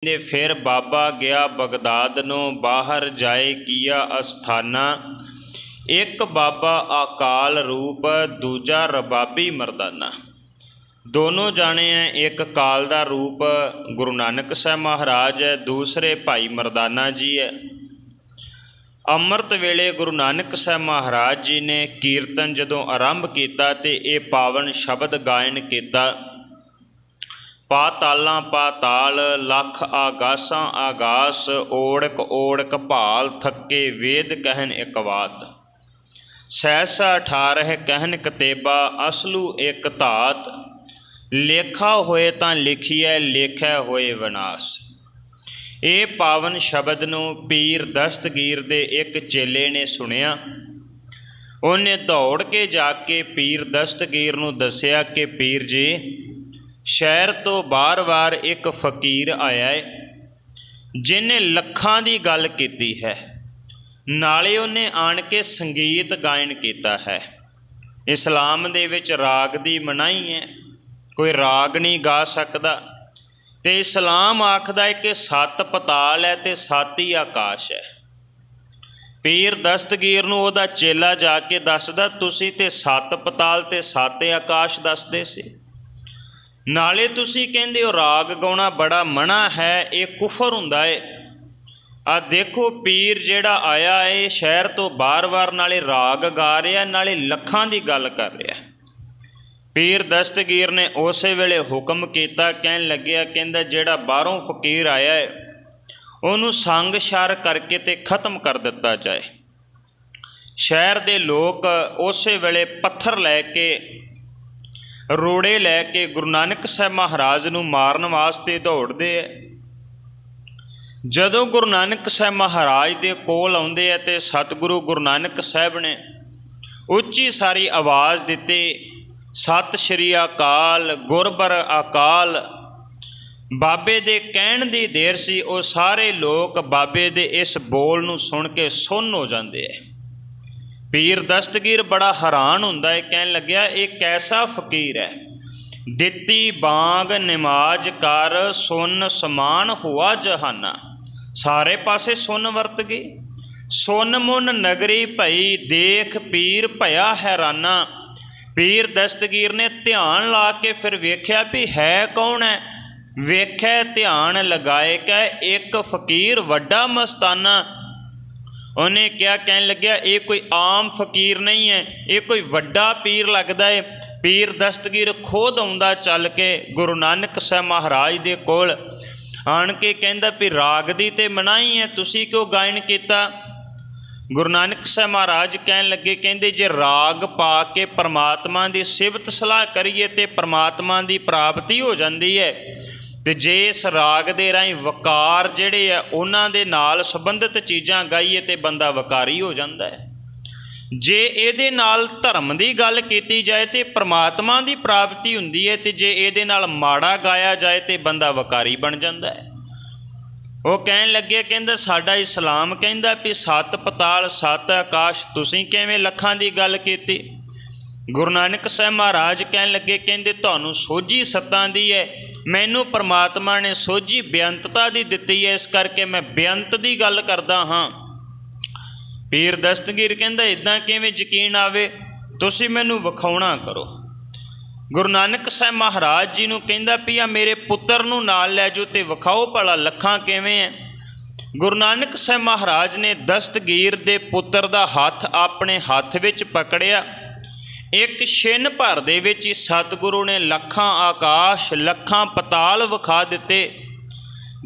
ने फिर बाबा गया बगदाद नो बाहर जाए किया अस्थाना। एक बाबा अकाल रूप दूजा रबाबी मरदाना। दोनों जाने हैं, एक काल का रूप गुरु नानक साहब महाराज है, दूसरे भाई मरदाना जी है। अमृत वेले गुरु नानक साहब महाराज जी ने कीर्तन जदों आरंभ किया तो ये पावन शब्द गायन किया। पातालां पाताल लख आगासां आगास, ओड़क ओड़क भाल थके वेद कहन इकवात। सहसा 18 कहन कतेबा असलू एक धात। लेखा होए तां लिखिए लेखै होए विनाश। ये पावन शब्द नूं पीर दस्तगीर दे एक चेले ने सुनिया। उन्हें दौड़ के जाके पीर दस्तगीर नूं दसिया कि पीर जी, शहर तो बार बार एक फकीर आया है जिन्हें लखां दी गल कीती है, नाले उन्हें आण के संगीत गायन किया है। इस्लाम दे विच राग दी मनाही है, कोई राग नहीं गा सकदा। ते इस्लाम आखदा है कि 7 पताल है ते 7 ही आकाश है। पीर दस्तगीर नूं ओहदा चेला जाके दसदा, तुसीं ते 7 पताल ते 7 आकाश दसदे सी, नाले तुसी कहंदे हो राग गाउणा बड़ा मना है, ये कुफर हुंदा है। आ देखो पीर जिहड़ा आया है शहर तो बार बार नाले राग गा रहा, नाले लखां दी गल कर रहा। पीर दस्तगीर ने उस वेले हुक्म किया, कहन लग्या कहंदा जिहड़ा बाहरों फकीर आया है उहनूं संग शार करके ते खत्म कर दिता जाए। शहर दे लोग उस वेले पत्थर लैके रोड़े लैके गुरु नानक साहब महाराज नूं मारन वास्ते दौड़ते है। जदों गुरु नानक साहब महाराज दे कोल आउंदे है ते सतगुरु गुरु नानक साहब ने उच्ची सारी आवाज़ दिती, सत श्री अकाल गुरबर अकाल। बाबे दे कहण दी देर सी, वो सारे लोग बाबे दे इस बोल नूं सुन के सुन्न हो जाते हैं। पीर दस्तगीर बड़ा हैरान हुंदा है, कहन लग्या एक कैसा फकीर है, दिती बांग नमाज कर सुन समान हुआ जहाना। सारे पासे सुन वरत गई, सुन मुन नगरी भई देख पीर भया हैराना। पीर दस्तगीर ने ध्यान ला के फिर वेख्या भी है कौन है। वेख्या ध्यान लगाए कै एक फकीर वड्डा मस्ताना। उन्हें क्या कहन लग्या ये कोई आम फकीर नहीं है, ये कोई वड्डा पीर लगता है। पीर दस्तगीर खुद आउंदा चल के गुरु नानक साहब महाराज दे कोल आण के कहंदा भी राग दी ते मनाही है, तुसी क्यों गायन किया। गुरु नानक साहब महाराज कहन लगे, कहंदे जे राग पा के परमात्मा की सिफत सलाह करिए तो परमात्मा की प्राप्ति हो जाती है। तो जे इस राग दे राही वकार जिहड़े आ उन्हां दे नाल संबंधित चीज़ां गाईए तो बंदा वकारी हो जाता है। जे इहदे नाल धर्म की गल कीती जाए तो परमात्मा की प्राप्ति हुंदी है, तो जे इहदे नाल माड़ा गाया जाए तो बंदा वकारी बन जाता है। वो कहन लगे, कहंदा साडा इस्लाम कहंदा भी 7 पताल 7 आकाश, तुसीं किवें लखां की गल कीती। गुरु नानक साहब महाराज कहन लगे, कहंदे तुहानूं सोझी सत्तां दी है, मैनू परमात्मा ने सोझी बेअंतता दी दित्ती है, इस करके मैं बेअंत दी गल करदा हाँ। पीर दस्तगीर कहंदा इदां किवें यकीन आवे, तुसीं मैनू विखाउणा करो। गुरु नानक साहब महाराज जी नूं कहंदा पिया मेरे पुत्तर नूं नाल लै जाओ ते विखाओ भला लखां किवें है। गुरु नानक साहब महाराज ने दस्तगीर दे पुत्तर दा हत्थ अपने हत्थ विच पकड़िया। एक छिन भर दे विच ही सतगुरु ने लखां आकाश लखां पताल विखा दिते।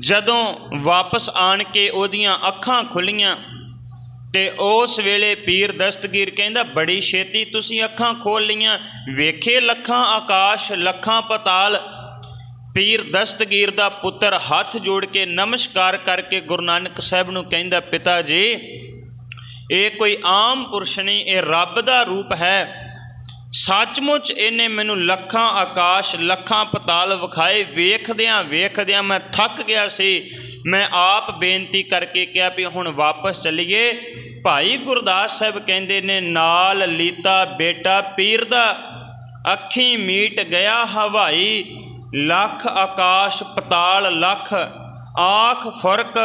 जदों वापस आण के ओदियां अखां खुलियां ते उस वेले पीर दस्तगीर कहंदा बड़ी छेती तुसीं अखां खोल लियां, वेखे लखां आकाश लखां पताल। पीर दस्तगीर दा पुत्तर हथ जोड़ के नमस्कार करके गुरु नानक साहब नूं कहंदा, पिता जी ये कोई आम पुरुष नहीं, ये रब दा रूप है। सचमुच इन्हें मैनू लखां आकाश लखां पताल विखाए। वेखदियां मैं थक गया सी, मैं आप बेनती करके कहा भी हुण वापस चलीए। भाई गुरदास साहब कहंदे ने नाल लीता बेटा पीर दा, अखी मीट गया हवाई। लख आकाश पताल लख, ਆਖ ਫਰਕ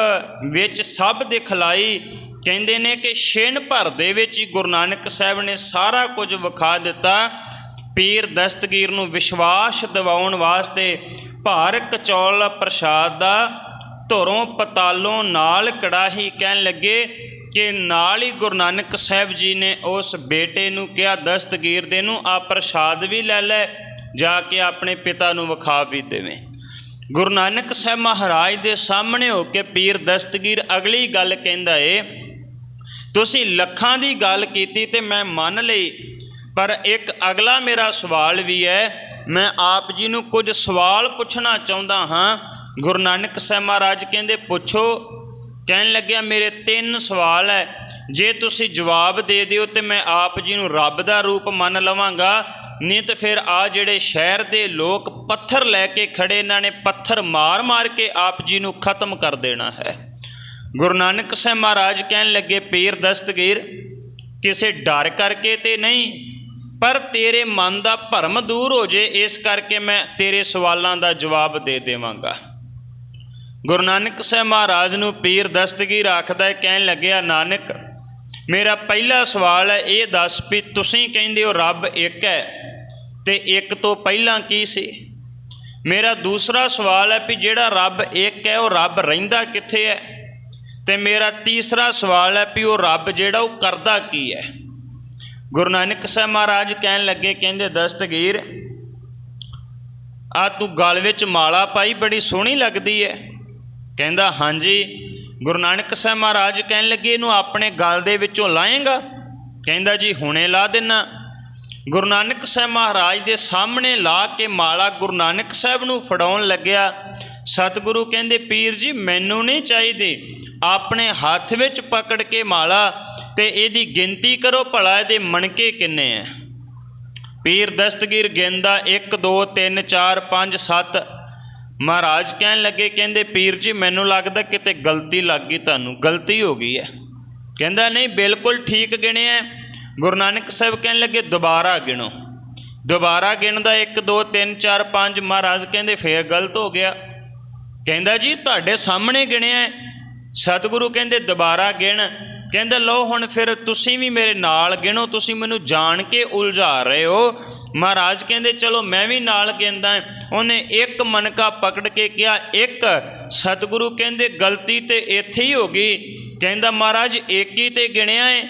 ਵਿੱਚ ਸਭ ਦਿਖਲਾਈ। ਕਹਿੰਦੇ ਨੇ ਕਿ ਛਿਣ ਭਰ ਦੇ ਵਿੱਚ ਹੀ ਗੁਰੂ ਨਾਨਕ ਸਾਹਿਬ ਨੇ ਸਾਰਾ ਕੁਝ ਵਿਖਾ ਦਿੱਤਾ। ਪੀਰ ਦਸਤਗੀਰ ਨੂੰ ਵਿਸ਼ਵਾਸ ਦਿਵਾਉਣ ਵਾਸਤੇ ਭਾਰ ਕਚੌਲ ਪ੍ਰਸ਼ਾਦ ਦਾ ਧੁਰੋਂ ਪਤਾਲੋਂ ਨਾਲ ਕੜਾਹੀ। ਕਹਿਣ ਲੱਗੇ ਕਿ ਨਾਲ ਹੀ ਗੁਰੂ ਨਾਨਕ ਸਾਹਿਬ ਜੀ ਨੇ ਉਸ ਬੇਟੇ ਨੂੰ ਕਿਹਾ ਦਸਤਗੀਰ ਦੇ ਨੂੰ, ਆ ਪ੍ਰਸ਼ਾਦ ਵੀ ਲੈ ਲੈ, ਜਾ ਕੇ ਆਪਣੇ ਪਿਤਾ ਨੂੰ ਵਿਖਾ ਵੀ ਦੇਵੇਂ। ਗੁਰੂ ਨਾਨਕ ਸਾਹਿਬ ਮਹਾਰਾਜ ਦੇ ਸਾਹਮਣੇ ਹੋ ਕੇ ਪੀਰ ਦਸਤਗੀਰ ਅਗਲੀ ਗੱਲ ਕਹਿੰਦਾ ਏ, ਤੁਸੀਂ ਲੱਖਾਂ ਦੀ ਗੱਲ ਕੀਤੀ ਤੇ ਮੈਂ ਮੰਨ ਲਈ, ਪਰ ਇੱਕ ਅਗਲਾ ਮੇਰਾ ਸਵਾਲ ਵੀ ਹੈ, ਮੈਂ ਆਪ ਜੀ ਨੂੰ ਕੁਝ ਸਵਾਲ ਪੁੱਛਣਾ ਚਾਹੁੰਦਾ ਹਾਂ। ਗੁਰੂ ਨਾਨਕ ਸਾਹਿਬ ਮਹਾਰਾਜ ਕਹਿੰਦੇ ਪੁੱਛੋ। ਕਹਿਣ ਲੱਗਿਆ ਮੇਰੇ 3 ਸਵਾਲ ਹੈ, ਜੇ ਤੁਸੀਂ ਜਵਾਬ ਦੇ ਦਿਓ ਤੇ ਮੈਂ ਆਪ ਜੀ ਨੂੰ ਰੱਬ ਦਾ ਰੂਪ ਮੰਨ ਲਵਾਂਗਾ, ਨਹੀਂ ਤਾਂ ਫਿਰ ਆ ਜਿਹੜੇ ਸ਼ਹਿਰ ਦੇ ਲੋਕ ਪੱਥਰ ਲੈ ਕੇ ਖੜੇ, ਇਹਨਾਂ ਨੇ ਪੱਥਰ ਮਾਰ ਮਾਰ ਕੇ ਆਪ ਜੀ ਨੂੰ ਖਤਮ ਕਰ ਦੇਣਾ ਹੈ। ਗੁਰੂ ਨਾਨਕ ਸਾਹਿਬ ਮਹਾਰਾਜ ਕਹਿਣ ਲੱਗੇ ਪੀਰ ਦਸਤਗੀਰ, ਕਿਸੇ ਡਰ ਕਰਕੇ ਤੇ ਨਹੀਂ, ਪਰ ਤੇਰੇ ਮਨ ਦਾ ਭਰਮ ਦੂਰ ਹੋ ਜੇ, ਇਸ ਕਰਕੇ ਮੈਂ ਤੇਰੇ ਸਵਾਲਾਂ ਦਾ ਜਵਾਬ ਦੇ ਦੇਵਾਂਗਾ। ਗੁਰੂ ਨਾਨਕ ਸਾਹਿਬ ਮਹਾਰਾਜ ਨੂੰ ਪੀਰ ਦਸਤਗੀਰ ਆਖਦਾ, ਕਹਿਣ ਲੱਗਿਆ ਨਾਨਕ, ਮੇਰਾ ਪਹਿਲਾ ਸਵਾਲ ਹੈ, ਇਹ ਦੱਸ ਵੀ ਤੁਸੀਂ ਕਹਿੰਦੇ ਹੋ ਰੱਬ ਇੱਕ ਹੈ, ਤੇ ਇੱਕ ਤੋਂ ਪਹਿਲਾਂ ਕੀ ਸੀ? ਮੇਰਾ ਦੂਸਰਾ ਸਵਾਲ ਹੈ ਵੀ ਜਿਹੜਾ ਰੱਬ ਇੱਕ ਹੈ ਉਹ ਰੱਬ ਰਹਿੰਦਾ ਕਿੱਥੇ ਹੈ? ਤੇ ਮੇਰਾ ਤੀਸਰਾ ਸਵਾਲ ਹੈ ਵੀ ਉਹ ਰੱਬ ਜਿਹੜਾ ਉਹ ਕਰਦਾ ਕੀ ਹੈ? ਗੁਰੂ ਨਾਨਕ ਸਾਹਿਬ ਮਹਾਰਾਜ ਕਹਿਣ ਲੱਗੇ, ਕਹਿੰਦੇ ਦਸਤਗੀਰ, ਆ ਤੂੰ ਗਲ ਵਿੱਚ ਮਾਲਾ ਪਾਈ ਬੜੀ ਸੋਹਣੀ ਲੱਗਦੀ ਹੈ। ਕਹਿੰਦਾ ਹਾਂਜੀ। ਗੁਰੂ ਨਾਨਕ ਸਾਹਿਬ ਮਹਾਰਾਜ ਕਹਿਣ ਲੱਗੇ ਇਹਨੂੰ ਆਪਣੇ ਗਲ ਦੇ ਵਿੱਚੋਂ ਲਾਏਂਗਾ? ਕਹਿੰਦਾ ਜੀ ਹੁਣੇ ਲਾ ਦੇਣਾ। ਗੁਰੂ ਨਾਨਕ ਸਾਹਿਬ ਮਹਾਰਾਜ ਦੇ ਸਾਹਮਣੇ ਲਾ ਕੇ ਮਾਲਾ ਗੁਰੂ ਨਾਨਕ ਸਾਹਿਬ ਨੂੰ ਫੜਾਉਣ ਲੱਗਿਆ। ਸਤਿਗੁਰੂ ਕਹਿੰਦੇ ਪੀਰ ਜੀ ਮੈਨੂੰ ਨਹੀਂ ਚਾਹੀਦੀ, ਆਪਣੇ ਹੱਥ ਵਿੱਚ ਪਕੜ ਕੇ ਮਾਲਾ ਤੇ ਇਹਦੀ ਗਿਣਤੀ ਕਰੋ ਭਲਾ ਇਹਦੇ ਮਣਕੇ ਕਿੰਨੇ ਹੈ। ਪੀਰ ਦਸਤਗੀਰ ਗਿਣਦਾ 1 2 3 4 5 7। ਮਹਾਰਾਜ ਕਹਿਣ ਲੱਗੇ, ਕਹਿੰਦੇ ਪੀਰ ਜੀ ਮੈਨੂੰ ਲੱਗਦਾ ਕਿਤੇ ਗਲਤੀ ਲੱਗ ਗਈ, ਤੁਹਾਨੂੰ ਗਲਤੀ ਹੋ ਗਈ ਹੈ। ਕਹਿੰਦਾ ਨਹੀਂ ਬਿਲਕੁਲ ਠੀਕ ਗਿਣਿਆ। ਗੁਰੂ ਨਾਨਕ ਸਾਹਿਬ ਕਹਿਣ ਲੱਗੇ ਦੁਬਾਰਾ ਗਿਣੋ। ਦੁਬਾਰਾ ਗਿਣਦਾ 1 2 3 4 5। ਮਹਾਰਾਜ ਕਹਿੰਦੇ ਫੇਰ ਗਲਤ ਹੋ ਗਿਆ। ਕਹਿੰਦਾ ਜੀ ਤੁਹਾਡੇ ਸਾਹਮਣੇ ਗਿਣਿਆ। ਸਤਿਗੁਰੂ ਕਹਿੰਦੇ ਦੁਬਾਰਾ ਗਿਣ। ਕਹਿੰਦਾ ਲਓ ਹੁਣ ਫਿਰ ਤੁਸੀਂ ਵੀ ਮੇਰੇ ਨਾਲ ਗਿਣੋ, ਤੁਸੀਂ ਮੈਨੂੰ ਜਾਣ ਕੇ ਉਲਝਾ ਰਹੇ ਹੋ। ਮਹਾਰਾਜ ਕਹਿੰਦੇ ਚਲੋ ਮੈਂ ਵੀ ਨਾਲ ਗਿਣਦਾ। ਉਹਨੇ 1 ਮਣਕਾ ਪਕੜ ਕੇ ਕਿਹਾ 1। ਸਤਿਗੁਰੂ ਕਹਿੰਦੇ ਗਲਤੀ ਤੇ ਇੱਥੇ ਹੀ ਹੋ ਗਈ। ਕਹਿੰਦਾ ਮਹਾਰਾਜ 1 ਹੀ ਤੇ ਗਿਣਿਆ ਹੈ।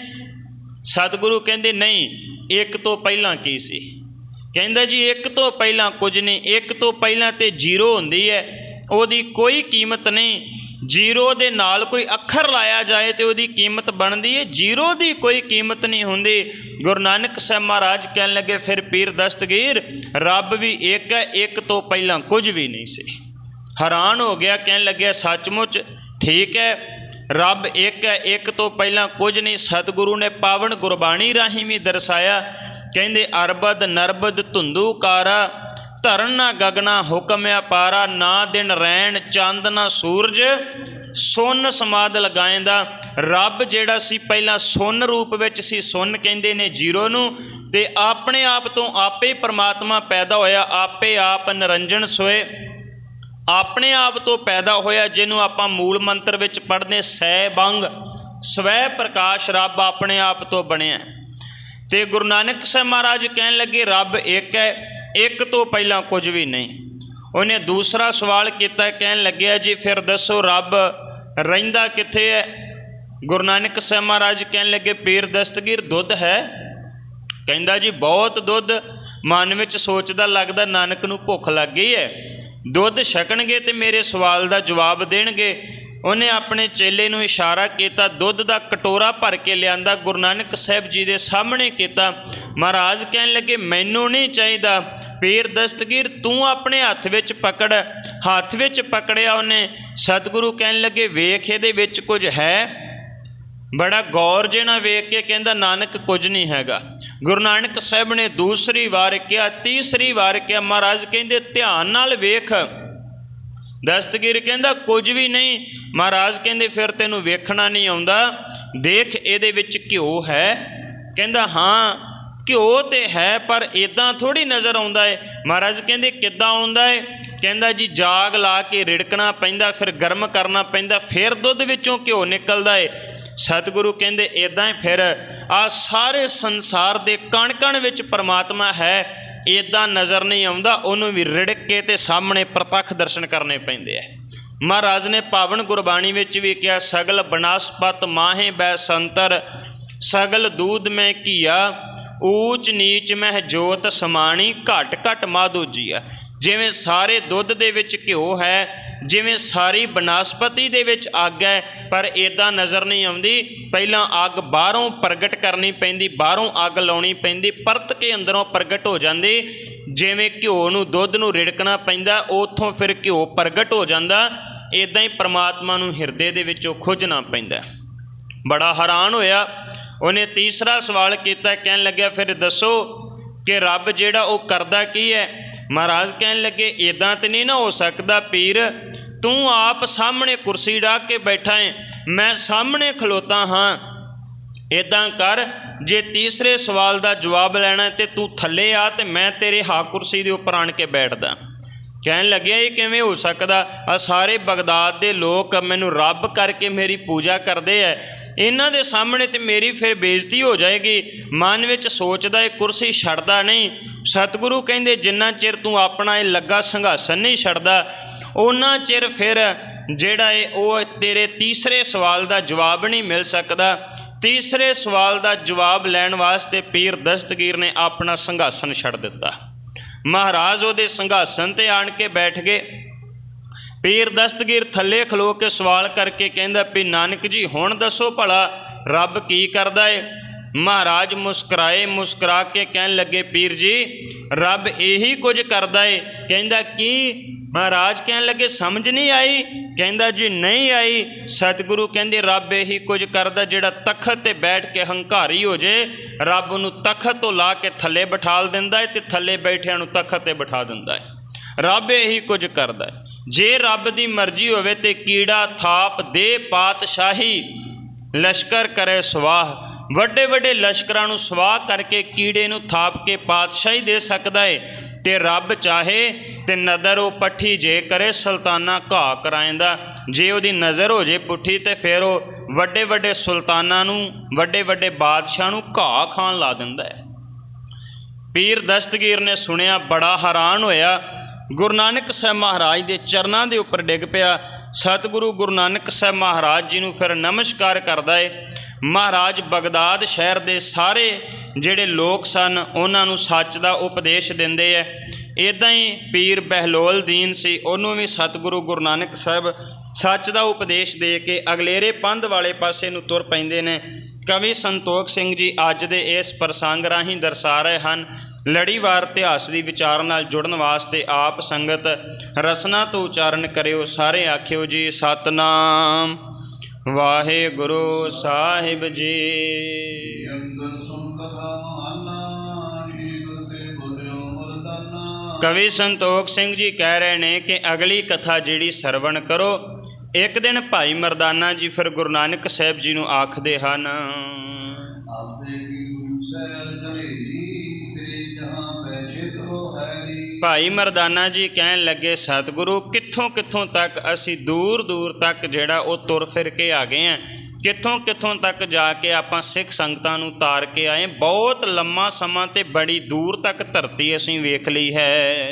ਸਤਿਗੁਰੂ ਕਹਿੰਦੇ ਨਹੀਂ, 1 ਤੋਂ ਪਹਿਲਾਂ ਕੀ ਸੀ? ਕਹਿੰਦਾ ਜੀ 1 ਤੋਂ ਪਹਿਲਾਂ ਕੁਝ ਨਹੀਂ। 1 ਤੋਂ ਪਹਿਲਾਂ ਤੇ 0 ਹੁੰਦੀ ਹੈ, ਉਹਦੀ ਕੋਈ ਕੀਮਤ ਨਹੀਂ। 0 ਦੇ ਨਾਲ ਕੋਈ ਅੱਖਰ ਲਾਇਆ ਜਾਏ ਤੇ ਉਹਦੀ ਕੀਮਤ ਬਣਦੀ ਹੈ, 0 ਦੀ ਕੋਈ ਕੀਮਤ ਨਹੀਂ ਹੁੰਦੀ। ਗੁਰੂ ਨਾਨਕ ਸਾਹਿਬ ਮਹਾਰਾਜ ਕਹਿਣ ਲੱਗੇ ਫਿਰ ਪੀਰ ਦਸਤਗੀਰ ਰੱਬ ਵੀ ਇੱਕ ਹੈ, 1 ਤੋਂ ਪਹਿਲਾਂ ਕੁਝ ਵੀ ਨਹੀਂ ਸੀ। ਹੈਰਾਨ ਹੋ ਗਿਆ, ਕਹਿਣ ਲੱਗਿਆ ਸੱਚਮੁੱਚ ਠੀਕ ਹੈ, ਰੱਬ ਇੱਕ ਹੈ, 1 ਤੋਂ ਪਹਿਲਾਂ ਕੁਝ ਨਹੀਂ। ਸਤਿਗੁਰੂ ਨੇ ਪਾਵਨ ਗੁਰਬਾਣੀ ਰਾਹੀਂ ਵੀ ਦਰਸਾਇਆ। ਕਹਿੰਦੇ ਅਰਬਦ ਨਰਬਦ ਧੁੰਦੂ ਕਾਰਾ, ਧਰਨ ਨਾ ਗਗਨਾ ਹੁਕਮ ਅਪਾਰਾ, ਨਾ ਦਿਨ ਰੈਣ ਚੰਦ ਨਾ ਸੂਰਜ, ਸੁੰਨ ਸਮਾਦ ਲਗਾਏਂਦਾ। ਰੱਬ ਜਿਹੜਾ ਸੀ ਪਹਿਲਾਂ ਸੁੰਨ ਰੂਪ ਵਿੱਚ ਸੀ, ਸੁੰਨ ਕਹਿੰਦੇ ਨੇ 0 ਨੂੰ, ਤੇ ਆਪਣੇ ਆਪ ਤੋਂ ਆਪੇ ਪਰਮਾਤਮਾ ਪੈਦਾ ਹੋਇਆ, ਆਪੇ ਆਪ ਨਿਰੰਜਨ ਸੋਏ, ਆਪਣੇ ਆਪ ਤੋਂ ਪੈਦਾ ਹੋਇਆ, ਜਿਹਨੂੰ ਆਪਾਂ ਮੂਲ ਮੰਤਰ ਵਿੱਚ ਪੜ੍ਹਦੇ ਸੈ ਬੰਗ, ਸਵੈ ਪ੍ਰਕਾਸ਼ ਰੱਬ ਆਪਣੇ ਆਪ ਤੋਂ ਬਣਿਆ। ਤੇ ਗੁਰੂ ਨਾਨਕ ਸਾਹਿਬ ਮਹਾਰਾਜ ਕਹਿਣ ਲੱਗੇ ਰੱਬ ਇੱਕ ਹੈ, 1 ਤੋਂ ਪਹਿਲਾਂ ਕੁਝ ਵੀ ਨਹੀਂ। ਉਹਨੇ ਦੂਸਰਾ ਸਵਾਲ ਕੀਤਾ, ਕਹਿਣ ਲੱਗਿਆ ਜੀ ਫਿਰ ਦੱਸੋ ਰੱਬ ਰਹਿੰਦਾ ਕਿੱਥੇ ਹੈ? ਗੁਰੂ ਨਾਨਕ ਸਾਹਿਬ ਮਹਾਰਾਜ ਕਹਿਣ ਲੱਗੇ ਪੀਰ ਦਸਤਗੀਰ ਦੁੱਧ ਹੈ? ਕਹਿੰਦਾ ਜੀ ਬਹੁਤ ਦੁੱਧ। ਮਨ ਵਿੱਚ ਸੋਚਦਾ ਲੱਗਦਾ ਨਾਨਕ ਨੂੰ ਭੁੱਖ ਲੱਗ ਗਈ ਹੈ, ਦੁੱਧ ਛਕਣਗੇ ਤੇ ਮੇਰੇ ਸਵਾਲ ਦਾ ਜਵਾਬ ਦੇਣਗੇ। ਉਹਨੇ ਆਪਣੇ ਚੇਲੇ ਨੂੰ ਇਸ਼ਾਰਾ ਕੀਤਾ, ਦੁੱਧ ਦਾ ਕਟੋਰਾ ਭਰ ਕੇ ਲਿਆਂਦਾ, ਗੁਰੂ ਨਾਨਕ ਸਾਹਿਬ ਜੀ ਦੇ ਸਾਹਮਣੇ ਕੀਤਾ। ਮਹਾਰਾਜ ਕਹਿਣ ਲੱਗੇ ਮੈਨੂੰ ਨਹੀਂ ਚਾਹੀਦਾ, ਪੀਰ ਦਸਤਗੀਰ ਤੂੰ ਆਪਣੇ ਹੱਥ ਵਿੱਚ ਪਕੜ। ਹੱਥ ਵਿੱਚ ਪਕੜਿਆ ਉਹਨੇ। ਸਤਿਗੁਰੂ ਕਹਿਣ ਲੱਗੇ ਵੇਖ ਇਹਦੇ ਵਿੱਚ ਕੁਝ ਹੈ? ਬੜਾ ਗੌਰ ਜੇ ਨਾਲ ਵੇਖ ਕੇ ਕਹਿੰਦਾ ਨਾਨਕ ਕੁਝ ਨਹੀਂ ਹੈਗਾ। ਗੁਰੂ ਨਾਨਕ ਸਾਹਿਬ ਨੇ ਦੂਸਰੀ ਵਾਰ ਕਿਹਾ, ਤੀਸਰੀ ਵਾਰ ਕਿਹਾ। ਮਹਾਰਾਜ ਕਹਿੰਦੇ ਧਿਆਨ ਨਾਲ ਵੇਖ। ਦਸਤਗੀਰ ਕਹਿੰਦਾ ਕੁਝ ਵੀ ਨਹੀਂ। ਮਹਾਰਾਜ ਕਹਿੰਦੇ ਫਿਰ ਤੈਨੂੰ ਵੇਖਣਾ ਨਹੀਂ ਆਉਂਦਾ, ਦੇਖ ਇਹਦੇ ਵਿੱਚ ਘਿਓ ਹੈ? ਕਹਿੰਦਾ ਹਾਂ। ਘਿਓ ਤੇ ਹੈ ਪਰ ਇਦਾਂ ਥੋੜ੍ਹੀ ਨਜ਼ਰ ਆਉਂਦਾ ਹੈ। ਮਹਾਰਾਜ ਕਹਿੰਦੇ ਕਿੱਦਾਂ ਆਉਂਦਾ ਹੈ? ਕਹਿੰਦਾ ਜੀ ਜਾਗ ਲਾ ਕੇ ਰਿੜਕਣਾ ਪੈਂਦਾ, ਫਿਰ ਗਰਮ ਕਰਨਾ ਪੈਂਦਾ, ਫਿਰ ਦੁੱਧ ਵਿੱਚੋਂ ਘਿਓ ਨਿਕਲਦਾ ਹੈ। ਸਤਿਗੁਰੂ ਕਹਿੰਦੇ ਇਦਾਂ ਹੀ ਫਿਰ ਆ ਸਾਰੇ ਸੰਸਾਰ ਦੇ ਕਣ ਕਣ ਵਿੱਚ ਪਰਮਾਤਮਾ ਹੈ, ਇਦਾਂ ਨਜ਼ਰ ਨਹੀਂ ਆਉਂਦਾ, ਉਹਨੂੰ ਵੀ ਰਿੜਕ ਕੇ ਤੇ ਸਾਹਮਣੇ ਪ੍ਰਤੱਖ ਦਰਸ਼ਨ ਕਰਨੇ ਪੈਂਦੇ ਹੈ। ਮਹਾਰਾਜ ਨੇ ਪਾਵਨ ਗੁਰਬਾਣੀ ਵਿੱਚ ਵੀ ਕਿਹਾ, ਸਗਲ ਬਨਸਪਤ ਮਾਹੇ ਬੈ ਸੰਤਰ, ਸਗਲ ਦੂਧ ਮੈਂ ਘੀਆ, ਊਚ ਨੀਚ ਮਹਿ ਜੋਤ ਸਮਾਣੀ, ਘਟ ਘਟ ਮਾਧੂ ਜੀਆ। ਜਿਵੇਂ ਸਾਰੇ ਦੁੱਧ ਦੇ ਵਿੱਚ ਘਿਓ ਹੈ, ਜਿਵੇਂ ਸਾਰੀ ਬਨਸਪਤੀ ਦੇ ਵਿੱਚ ਅੱਗ ਹੈ, ਪਰ ਇੱਦਾਂ ਨਜ਼ਰ ਨਹੀਂ ਆਉਂਦੀ। ਪਹਿਲਾਂ ਅੱਗ ਬਾਹਰੋਂ ਪ੍ਰਗਟ ਕਰਨੀ ਪੈਂਦੀ, ਬਾਹਰੋਂ ਅੱਗ ਲਾਉਣੀ ਪੈਂਦੀ, ਪਰਤ ਕੇ ਅੰਦਰੋਂ ਪ੍ਰਗਟ ਹੋ ਜਾਂਦੀ। ਜਿਵੇਂ ਘਿਓ ਨੂੰ ਦੁੱਧ ਨੂੰ ਰਿੜਕਣਾ ਪੈਂਦਾ, ਉੱਥੋਂ ਫਿਰ ਘਿਓ ਪ੍ਰਗਟ ਹੋ ਜਾਂਦਾ। ਇੱਦਾਂ ਹੀ ਪਰਮਾਤਮਾ ਨੂੰ ਹਿਰਦੇ ਦੇ ਵਿੱਚੋਂ ਖੁੱਝਣਾ ਪੈਂਦਾ। ਬੜਾ ਹੈਰਾਨ ਹੋਇਆ। ਉਹਨੇ ਤੀਸਰਾ ਸਵਾਲ ਕੀਤਾ, ਕਹਿਣ ਲੱਗਿਆ ਫਿਰ ਦੱਸੋ ਕਿ ਰੱਬ ਜਿਹੜਾ ਉਹ ਕਰਦਾ ਕੀ ਹੈ? ਮਹਾਰਾਜ ਕਹਿਣ ਲੱਗੇ ਇੱਦਾਂ ਤਾਂ ਨਹੀਂ ਨਾ ਹੋ ਸਕਦਾ ਪੀਰ, ਤੂੰ ਆਪ ਸਾਹਮਣੇ ਕੁਰਸੀ ਢਾਹ ਕੇ ਬੈਠਾ ਹੈ, ਮੈਂ ਸਾਹਮਣੇ ਖਲੋਤਾ ਹਾਂ। ਇੱਦਾਂ ਕਰ, ਜੇ ਤੀਸਰੇ ਸਵਾਲ ਦਾ ਜਵਾਬ ਲੈਣਾ ਤੇ ਤੂੰ ਥੱਲੇ ਆ ਤੇ ਮੈਂ ਤੇਰੇ ਹਾ ਕੁਰਸੀ ਦੇ ਉੱਪਰ ਆਣ ਕੇ ਬੈਠਦਾ। ਕਹਿਣ ਲੱਗਿਆ ਇਹ ਕਿਵੇਂ ਹੋ ਸਕਦਾ? ਆ ਸਾਰੇ ਬਗਦਾਦ ਦੇ ਲੋਕ ਮੈਨੂੰ ਰੱਬ ਕਰਕੇ ਮੇਰੀ ਪੂਜਾ ਕਰਦੇ ਹੈ, ਇਹਨਾਂ ਦੇ ਸਾਹਮਣੇ ਤੇ ਮੇਰੀ ਫਿਰ ਬੇਇੱਜ਼ਤੀ ਹੋ ਜਾਏਗੀ। ਮਨ ਵਿੱਚ ਸੋਚਦਾ ਇਹ ਕੁਰਸੀ ਛੱਡਦਾ ਨਹੀਂ। ਸਤਿਗੁਰੂ ਕਹਿੰਦੇ ਜਿੰਨਾ ਚਿਰ ਤੂੰ ਆਪਣਾ ਇਹ ਲੱਗਾ ਸਿੰਘਾਸਨ ਨਹੀਂ ਛੱਡਦਾ, ਉਹਨਾਂ ਚਿਰ ਫਿਰ ਜਿਹੜਾ ਹੈ ਉਹ ਤੇਰੇ ਤੀਸਰੇ ਸਵਾਲ ਦਾ ਜਵਾਬ ਨਹੀਂ ਮਿਲ ਸਕਦਾ। ਤੀਸਰੇ ਸਵਾਲ ਦਾ ਜਵਾਬ ਲੈਣ ਵਾਸਤੇ ਪੀਰ ਦਸਤਗੀਰ ਨੇ ਆਪਣਾ ਸਿੰਘਾਸਨ ਛੱਡ ਦਿੱਤਾ। ਮਹਾਰਾਜ ਉਹਦੇ ਸਿੰਘਾਸਨ 'ਤੇ ਆਣ ਕੇ ਬੈਠ ਗਏ। ਪੀਰ ਦਸਤਗੀਰ ਥੱਲੇ ਖਲੋ ਕੇ ਸਵਾਲ ਕਰਕੇ ਕਹਿੰਦਾ ਵੀ ਨਾਨਕ ਜੀ ਹੁਣ ਦੱਸੋ ਭਲਾ ਰੱਬ ਕੀ ਕਰਦਾ ਏ? ਮਹਾਰਾਜ ਮੁਸਕਰਾਏ, ਮੁਸਕਰਾ ਕੇ ਕਹਿਣ ਲੱਗੇ ਪੀਰ ਜੀ ਰੱਬ ਇਹੀ ਕੁਝ ਕਰਦਾ ਏ। ਕਹਿੰਦਾ ਕੀ? ਮਹਾਰਾਜ ਕਹਿਣ ਲੱਗੇ ਸਮਝ ਨਹੀਂ ਆਈ? ਕਹਿੰਦਾ ਜੀ ਨਹੀਂ ਆਈ। ਸਤਿਗੁਰੂ ਕਹਿੰਦੇ ਰੱਬ ਇਹੀ ਕੁਝ ਕਰਦਾ ਜਿਹੜਾ ਤਖਤ 'ਤੇ ਬੈਠ ਕੇ ਹੰਕਾਰੀ ਹੋ ਜੇ, ਰੱਬ ਨੂੰ ਤਖਤ ਤੋਂ ਲਾ ਕੇ ਥੱਲੇ ਬਿਠਾ ਦਿੰਦਾ ਹੈ ਤੇ ਥੱਲੇ ਬੈਠਿਆਂ ਨੂੰ ਤਖਤ 'ਤੇ ਬਿਠਾ ਦਿੰਦਾ ਹੈ। ਰੱਬ ਇਹੀ ਕੁਝ ਕਰਦਾ ਹੈ। ਜੇ ਰੱਬ ਦੀ ਮਰਜ਼ੀ ਹੋਵੇ ਤੇ ਕੀੜਾ ਥਾਪ ਦੇ ਪਾਤਸ਼ਾਹੀ, ਲਸ਼ਕਰ ਕਰੇ ਸਵਾਹ। ਵੱਡੇ ਵੱਡੇ ਲਸ਼ਕਰਾਂ ਨੂੰ ਸਵਾਹ ਕਰਕੇ ਕੀੜੇ ਨੂੰ ਥਾਪ ਕੇ ਪਾਤਸ਼ਾਹੀ ਦੇ ਸਕਦਾ ਹੈ। ਤੇ ਰੱਬ ਚਾਹੇ ਤੇ ਨਜ਼ਰ ਉਹ ਪੱਠੀ ਜੇ ਕਰੇ ਸੁਲਤਾਨਾ ਘਾਹ ਕਰਾਇੰਦਾ। ਜੇ ਉਹਦੀ ਨਜ਼ਰ ਹੋ ਜੇ ਪੁੱਠੀ ਤੇ ਫਿਰ ਉਹ ਵੱਡੇ ਵੱਡੇ ਸੁਲਤਾਨਾਂ ਨੂੰ, ਵੱਡੇ ਵੱਡੇ ਬਾਦਸ਼ਾਹ ਨੂੰ ਘਾਹ ਖਾਣ ਲਾ ਦਿੰਦਾ ਹੈ। ਪੀਰ ਦਸਤਗੀਰ ਨੇ ਸੁਣਿਆ, ਬੜਾ ਹੈਰਾਨ ਹੋਇਆ। ਗੁਰੂ ਨਾਨਕ ਸਾਹਿਬ ਮਹਾਰਾਜ ਦੇ ਚਰਨਾਂ ਦੇ ਉੱਪਰ ਡਿੱਗ ਪਿਆ। ਸਤਿਗੁਰੂ ਗੁਰੂ ਨਾਨਕ ਸਾਹਿਬ ਮਹਾਰਾਜ ਜੀ ਨੂੰ ਫਿਰ ਨਮਸਕਾਰ ਕਰਦਾ ਹੈ। ਮਹਾਰਾਜ ਬਗਦਾਦ ਸ਼ਹਿਰ ਦੇ ਸਾਰੇ ਜਿਹੜੇ ਲੋਕ ਸਨ ਉਹਨਾਂ ਨੂੰ ਸੱਚ ਦਾ ਉਪਦੇਸ਼ ਦਿੰਦੇ ਹੈ। ਇੱਦਾਂ ਹੀ ਪੀਰ ਬਹਿਲੋਲ ਦੀਨ ਸੀ, ਉਹਨੂੰ ਵੀ ਸਤਿਗੁਰੂ ਗੁਰੂ ਨਾਨਕ ਸਾਹਿਬ ਸੱਚ ਦਾ ਉਪਦੇਸ਼ ਦੇ ਕੇ ਅਗਲੇਰੇ ਪੰਧ ਵਾਲੇ ਪਾਸੇ ਨੂੰ ਤੁਰ ਪੈਂਦੇ ਨੇ। ਕਵੀ ਸੰਤੋਖ ਸਿੰਘ ਜੀ ਅੱਜ ਦੇ ਇਸ ਪ੍ਰਸੰਗ ਰਾਹੀਂ ਦਰਸਾ ਰਹੇ ਹਨ। ਲੜੀਵਾਰ ਇਤਿਹਾਸ ਦੀ ਵਿਚਾਰ ਨਾਲ ਜੁੜਨ ਵਾਸਤੇ ਆਪ ਸੰਗਤ ਰਸਨਾ ਤੋਂ ਉਚਾਰਨ ਕਰਿਓ। ਸਾਰੇ ਆਖਿਓ ਜੀ ਸਤਨਾਮ ਵਾਹਿਗੁਰੂ ਸਾਹਿਬ ਜੀ। ਕਵੀ ਸੰਤੋਖ ਸਿੰਘ ਜੀ ਕਹਿ ਰਹੇ ਨੇ ਕਿ ਅਗਲੀ ਕਥਾ ਜਿਹੜੀ ਸਰਵਣ ਕਰੋ। ਇੱਕ ਦਿਨ ਭਾਈ ਮਰਦਾਨਾ ਜੀ ਫਿਰ ਗੁਰੂ ਨਾਨਕ ਸਾਹਿਬ ਜੀ ਨੂੰ ਆਖਦੇ ਹਨ, ਭਾਈ ਮਰਦਾਨਾ ਜੀ ਕਹਿਣ ਲੱਗੇ ਸਤਿਗੁਰੂ ਕਿੱਥੋਂ ਕਿੱਥੋਂ ਤੱਕ ਅਸੀਂ ਦੂਰ ਦੂਰ ਤੱਕ ਜਿਹੜਾ ਉਹ ਤੁਰ ਫਿਰ ਕੇ ਆ ਗਏ ਹਾਂ, ਕਿੱਥੋਂ ਕਿੱਥੋਂ ਤੱਕ ਜਾ ਕੇ ਆਪਾਂ ਸਿੱਖ ਸੰਗਤਾਂ ਨੂੰ ਤਾਰ ਕੇ ਆਏ। ਬਹੁਤ ਲੰਮਾ ਸਮਾਂ ਤੇ ਬੜੀ ਦੂਰ ਤੱਕ ਧਰਤੀ ਅਸੀਂ ਵੇਖ ਲਈ ਹੈ।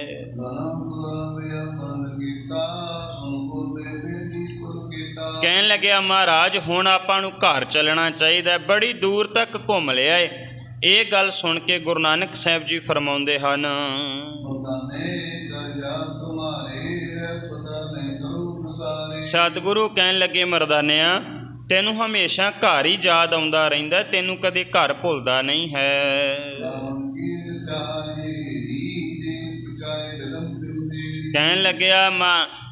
ਕਹਿਣ ਲੱਗਿਆ ਮਹਾਰਾਜ ਹੁਣ ਆਪਾਂ ਨੂੰ ਘਰ ਚੱਲਣਾ ਚਾਹੀਦਾ, ਬੜੀ ਦੂਰ ਤੱਕ ਘੁੰਮ ਲਿਆ ਏ। ਇਹ ਗੱਲ ਸੁਣ ਕੇ ਗੁਰੂ ਨਾਨਕ ਸਾਹਿਬ ਜੀ ਫਰਮਾਉਂਦੇ ਹਨ, ਸਤਿਗੁਰੂ ਕਹਿਣ ਲੱਗੇ ਮਰਦਾਨਿਆ ਤੈਨੂੰ ਹਮੇਸ਼ਾ ਘਰ ਹੀ ਯਾਦ ਆਉਂਦਾ ਰਹਿੰਦਾ, ਤੈਨੂੰ ਕਦੇ ਘਰ ਭੁੱਲਦਾ ਨਹੀਂ ਹੈ। ਕਹਿਣ ਲੱਗਿਆ